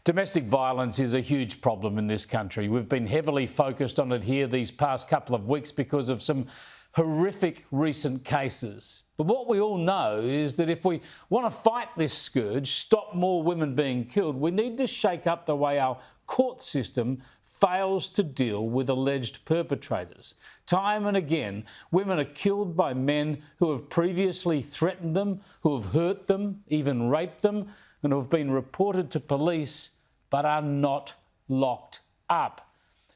Domestic violence is a huge problem in this country. We've been heavily focused on it here these past couple of weeks because of some horrific recent cases. But what we all know is that if we want to fight this scourge, stop more women being killed, we need to shake up the way our court system fails to deal with alleged perpetrators. Time and again, women are killed by men who have previously threatened them, who have hurt them, even raped them, and who have been reported to police but are not locked up.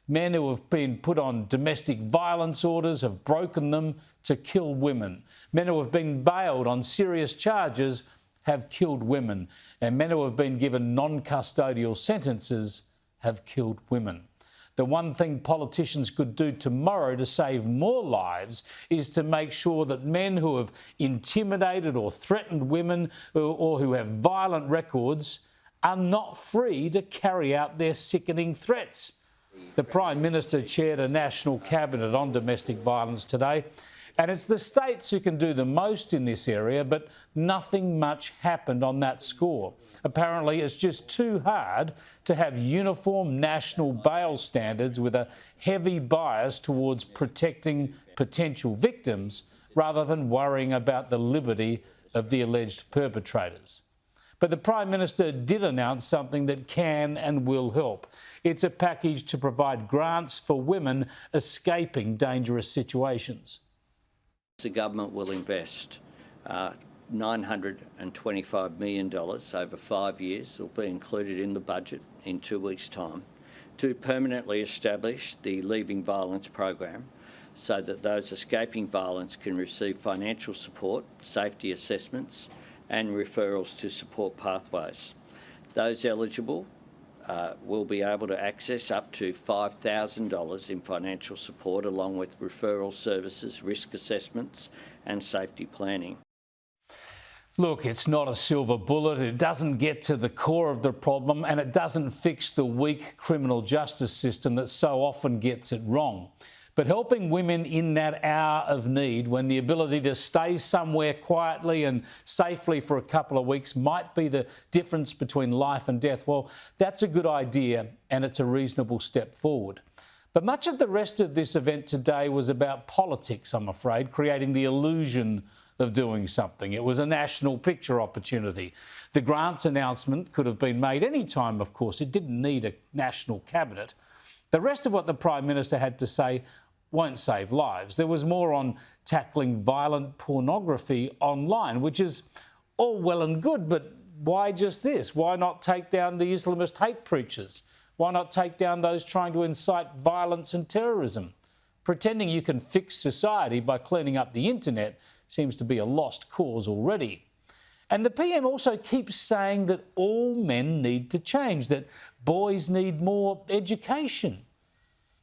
Men who have been put on domestic violence orders have broken them to kill women. Men who have been bailed on serious charges have killed women. And men who have been given non-custodial sentences have killed women. The one thing politicians could do tomorrow to save more lives is to make sure that men who have intimidated or threatened women or who have violent records are not free to carry out their sickening threats. The Prime Minister chaired a national cabinet on domestic violence today, and it's the states who can do the most in this area, but nothing much happened on that score. Apparently, it's just too hard to have uniform national bail standards with a heavy bias towards protecting potential victims rather than worrying about the liberty of the alleged perpetrators. But the Prime Minister did announce something that can and will help. It's a package to provide grants for women escaping dangerous situations. The government will invest $925 million over 5 years. It will be included in the budget in 2 weeks' time to permanently establish the Leaving Violence program so that those escaping violence can receive financial support, safety assessments and referrals to support pathways. Those eligible will be able to access up to $5,000 in financial support along with referral services, risk assessments and safety planning. Look, it's not a silver bullet. It doesn't get to the core of the problem and it doesn't fix the weak criminal justice system that so often gets it wrong. But helping women in that hour of need, when the ability to stay somewhere quietly and safely for a couple of weeks might be the difference between life and death, well, that's a good idea and it's a reasonable step forward. But much of the rest of this event today was about politics, I'm afraid, creating the illusion of doing something. It was a national picture opportunity. The grants announcement could have been made any time, of course. It didn't need a national cabinet. The rest of what the Prime Minister had to say won't save lives. There was more on tackling violent pornography online, which is all well and good, but why just this? Why not take down the Islamist hate preachers? Why not take down those trying to incite violence and terrorism? Pretending you can fix society by cleaning up the internet seems to be a lost cause already. And the PM also keeps saying that all men need to change, that boys need more education.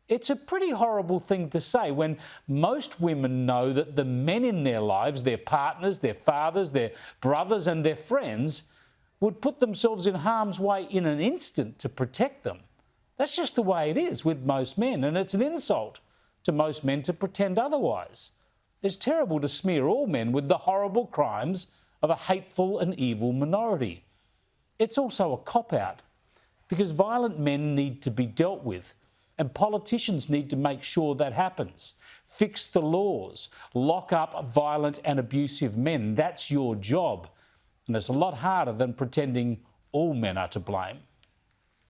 It's a pretty horrible thing to say when most women know that the men in their lives, their partners, their fathers, their brothers and their friends, would put themselves in harm's way in an instant to protect them. That's just the way it is with most men, and it's an insult to most men to pretend otherwise. It's terrible to smear all men with the horrible crimes of a hateful and evil minority. It's also a cop-out because violent men need to be dealt with and politicians need to make sure that happens. Fix the laws, lock up violent and abusive men. That's your job. And it's a lot harder than pretending all men are to blame.